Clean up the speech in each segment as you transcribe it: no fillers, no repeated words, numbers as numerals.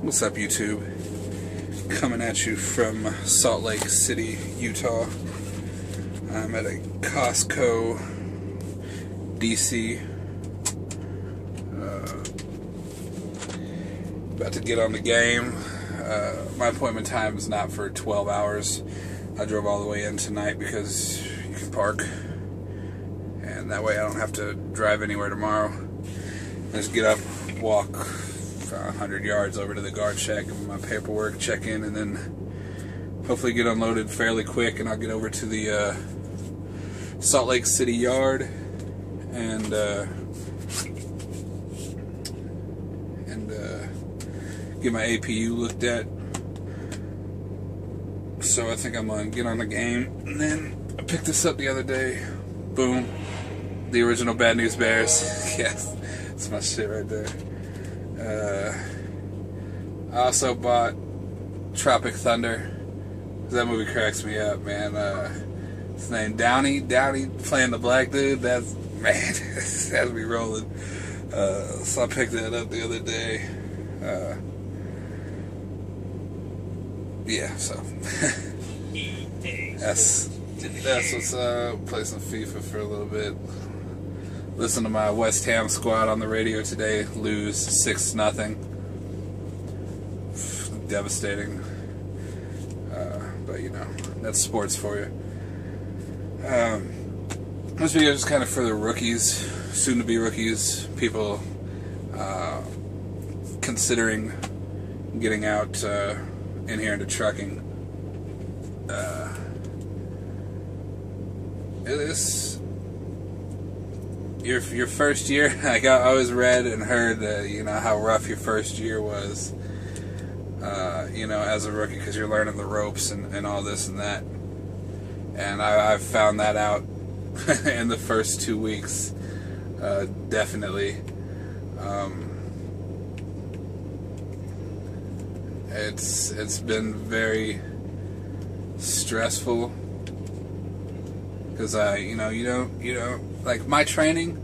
What's up, YouTube? Coming at you from Salt Lake City, Utah. I'm at a Costco, DC. About to get on the game. My appointment time is not for 12 hours. I drove all the way in tonight because you can park. And that way I don't have to drive anywhere tomorrow. Just get up, walk 100 yards over to the guard shack, and my paperwork, check in, and then hopefully get unloaded fairly quick, and I'll get over to the Salt Lake City yard and get my APU looked at. So I think I'm gonna get on the game. And then I picked this up the other day. Boom. The original Bad News Bears. Yes, that's my shit right there. I also bought Tropic Thunder. That movie cracks me up, man. His name Downey playing the black dude. That's, man, that has me rolling. So I picked that up the other day. Yeah, so that's what's up. Play some FIFA for a little bit. Listen to my West Ham squad on the radio today lose 6-0. Devastating. But you know, that's sports for you. This video is kind of for the rookies, soon-to-be rookies, people considering getting out in here into trucking. Your first year, like I always read and heard that, you know, how rough your first year was, you know, as a rookie, because you're learning the ropes and all this and that. And I've found that out in the first 2 weeks, definitely. It's been very stressful because you know, like my training,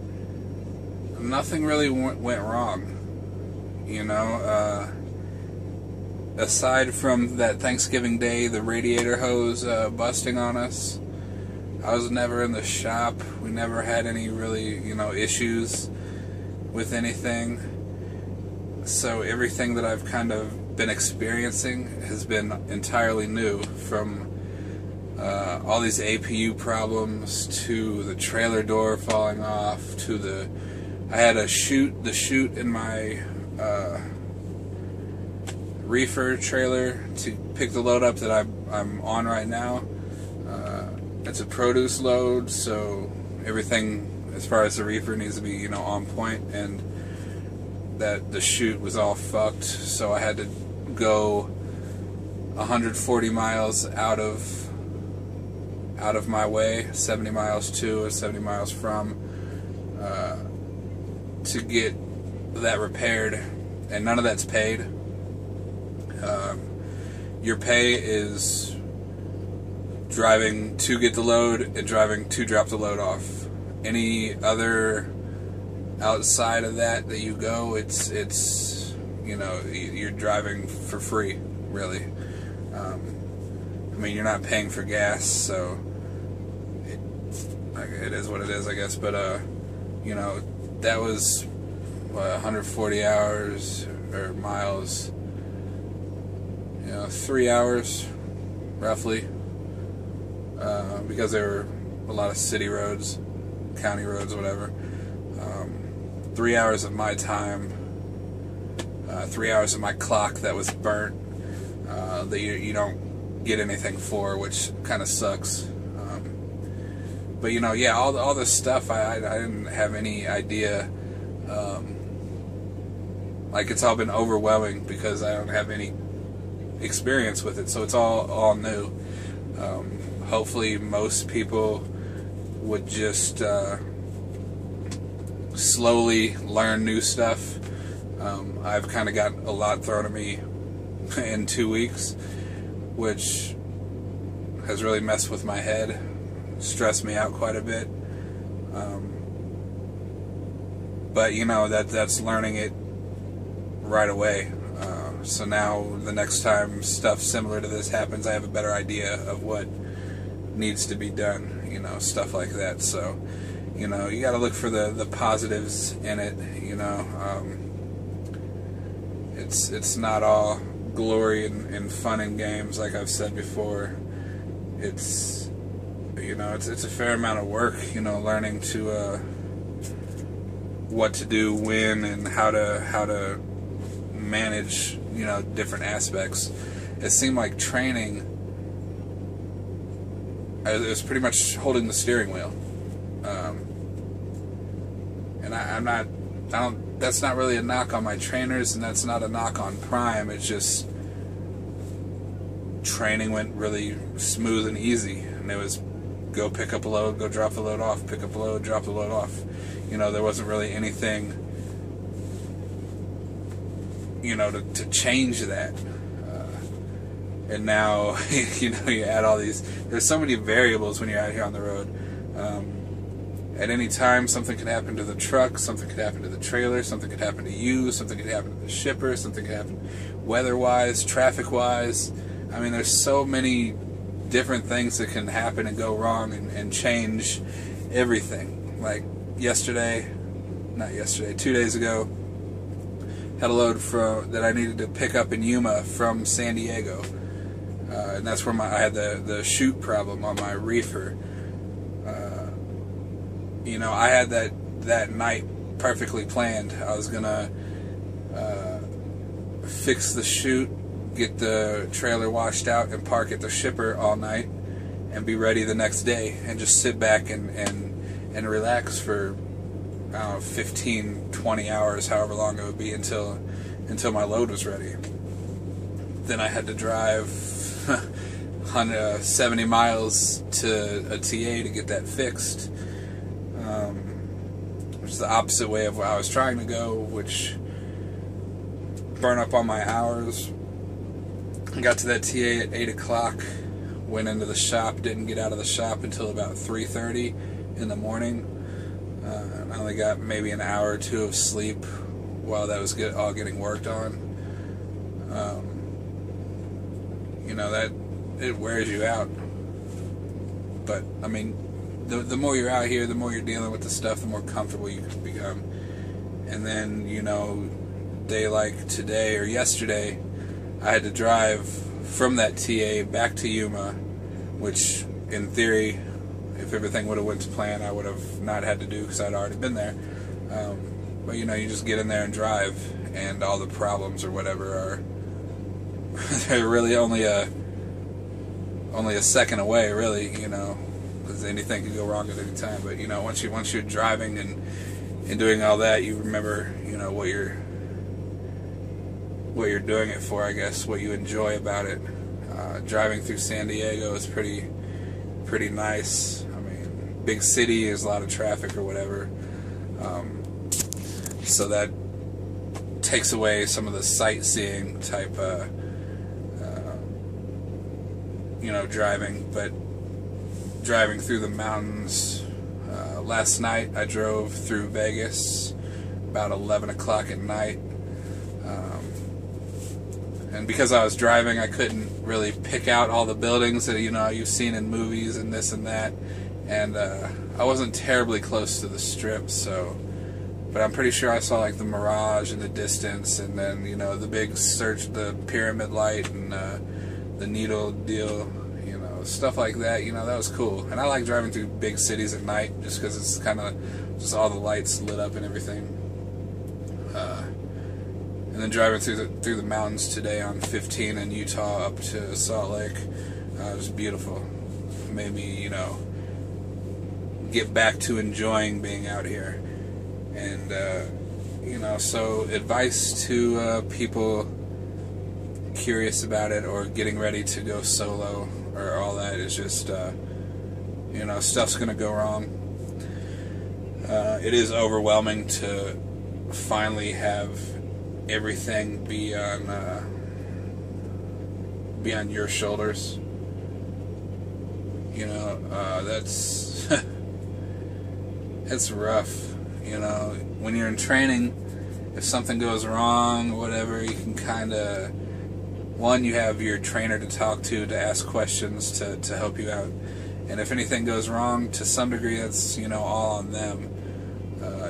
nothing really went wrong, you know, aside from that Thanksgiving Day, the radiator hose busting on us. I was never in the shop. We never had any really, you know, issues with anything. So everything that I've kind of been experiencing has been entirely new, from all these APU problems to the trailer door falling off to I had the chute in my reefer trailer to pick the load up that I'm on right now. It's a produce load, so everything as far as the reefer needs to be, you know, on point, and that the chute was all fucked, so I had to go 140 miles out of my way, 70 miles to and 70 miles from, to get that repaired, and none of that's paid. Your pay is driving to get the load and driving to drop the load off. Any other outside of that you go, it's you know, you're driving for free, really. I mean, you're not paying for gas, so it is what it is, I guess. But you know, that was 140 hours or miles. You know, 3 hours roughly, because there were a lot of city roads, county roads, whatever. 3 hours of my time, 3 hours of my clock that was burnt, that you don't get anything for, which kind of sucks. But you know, yeah, all this stuff, I didn't have any idea. Like, it's all been overwhelming because I don't have any experience with it, so it's all new. Hopefully most people would just slowly learn new stuff. I've kind of got a lot thrown at me in 2 weeks, which has really messed with my head, stressed me out quite a bit. But you know, that's learning it right away. So now the next time stuff similar to this happens, I have a better idea of what needs to be done, you know, stuff like that. So, you know, you got to look for the positives in it, you know. It's not all glory and fun and games, like I've said before. It's, you know, it's a fair amount of work, you know, learning to what to do when and how to manage, you know, different aspects. It seemed like training, it was pretty much holding the steering wheel, and I don't. That's not really a knock on my trainers, and that's not a knock on Prime. It's just training went really smooth and easy, and it was go pick up a load, go drop the load off, pick up a load, drop the load off. You know, there wasn't really anything, you know, to change that. And now, you know, you add all these, there's so many variables when you're out here on the road. At any time, something could happen to the truck, something could happen to the trailer, something could happen to you, something could happen to the shipper, something could happen weather-wise, traffic-wise. I mean, there's so many different things that can happen and go wrong and change everything. Like yesterday, not yesterday, 2 days ago, had a load that I needed to pick up in Yuma from San Diego. And that's where I had the chute problem on my reefer. You know, I had that night perfectly planned. I was gonna fix the chute, get the trailer washed out, and park at the shipper all night, and be ready the next day, and just sit back and relax for, I don't know, 15, 20 hours, however long it would be until my load was ready. Then I had to drive 70 miles to a TA to get that fixed, which is the opposite way of where I was trying to go, which burned up all my hours. I got to that TA at 8 o'clock, went into the shop, didn't get out of the shop until about 3:30 in the morning. I only got maybe an hour or two of sleep while that was all getting worked on. You know, that it wears you out. But I mean, the more you're out here, the more you're dealing with the stuff, the more comfortable you can become. And then, you know, day like today or yesterday, I had to drive from that TA back to Yuma, which in theory, if everything would have went to plan, I would have not had to do because I'd already been there. But you know, you just get in there and drive, and all the problems or whatever are they're really only a second away, really. You know, because anything can go wrong at any time. But you know, once you're driving and doing all that, you remember, you know, what you're doing it for. I guess what you enjoy about it. Driving through San Diego is pretty nice. I mean, big city, there's a lot of traffic or whatever. So that takes away some of the sightseeing type, you know, driving. But driving through the mountains, last night I drove through Vegas about 11 o'clock at night. And because I was driving, I couldn't really pick out all the buildings that, you know, you've seen in movies and this and that. And I wasn't terribly close to the Strip, so... But I'm pretty sure I saw, like, the Mirage in the distance, and then, you know, the big the Pyramid Light, and the Needle deal, you know, stuff like that. You know, that was cool. And I like driving through big cities at night, just because it's kind of just all the lights lit up and everything. And then driving through the mountains today on 15 in Utah up to Salt Lake, it was beautiful. It made me, you know, get back to enjoying being out here. And, you know, so advice to people curious about it or getting ready to go solo or all that is just, you know, stuff's going to go wrong. It is overwhelming to finally have everything be on your shoulders. You know, that's rough. You know, when you're in training if something goes wrong or whatever, you can kind of, one, you have your trainer to talk to ask questions to help you out. And if anything goes wrong, to some degree, that's, you know, all on them.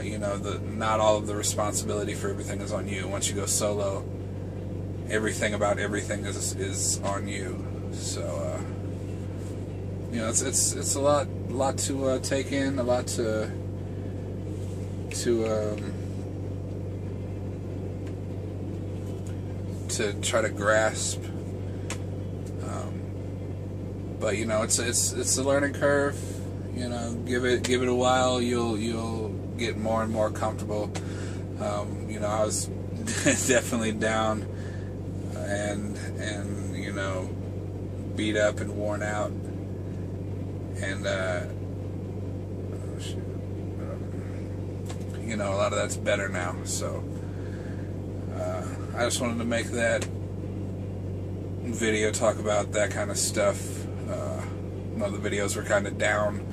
You know, not all of the responsibility for everything is on you. Once you go solo, everything about everything is on you. So, you know, it's a lot to take in, a lot to try to grasp. But you know, it's a learning curve. You know, give it a while. You'll get more and more comfortable. You know, I was definitely down and you know, beat up and worn out, and you know, a lot of that's better now. So I just wanted to make that video talk about that kind of stuff. The videos were kind of down,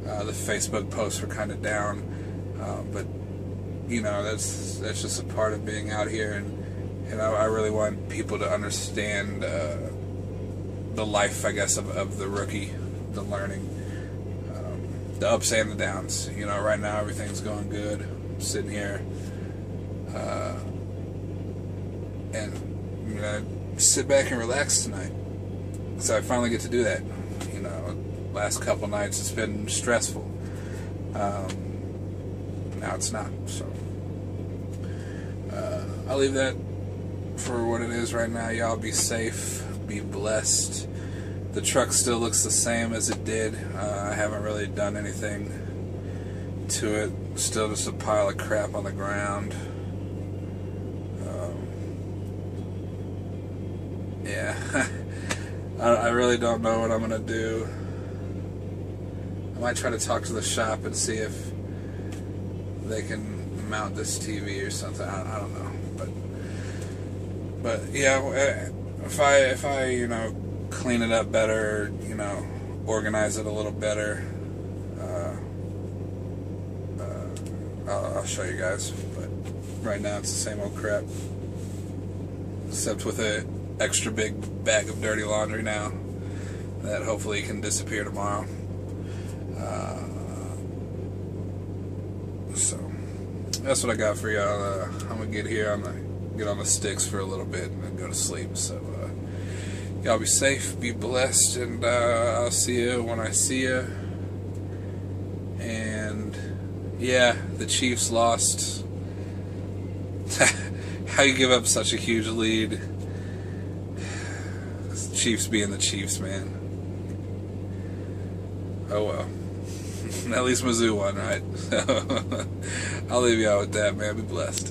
the Facebook posts were kind of down, but you know, that's just a part of being out here, and I really want people to understand the life, I guess, of the rookie, the learning, the ups and the downs. You know, right now everything's going good. I'm sitting here, and you know, sit back and relax tonight. So I finally get to do that. You know, last couple nights it's been stressful. Now it's not. So I'll leave that for what it is right now. Y'all be safe, be blessed. The truck still looks the same as it did. I haven't really done anything to it. Still just a pile of crap on the ground. Yeah. I really don't know what I'm going to do. I might try to talk to the shop and see if they can mount this TV or something. I don't know. But yeah, if I you know, clean it up better, you know, organize it a little better, I'll show you guys. But right now it's the same old crap, except with a extra big bag of dirty laundry now that hopefully can disappear tomorrow. So that's what I got for y'all. I'm gonna get here. I'm gonna get on the sticks for a little bit and then go to sleep. So y'all be safe, be blessed, and I'll see you when I see you. And yeah, the Chiefs lost. How you give up such a huge lead? Chiefs being the Chiefs, man. Oh well. At least Mizzou won, right? So I'll leave you out with that, man. Be blessed.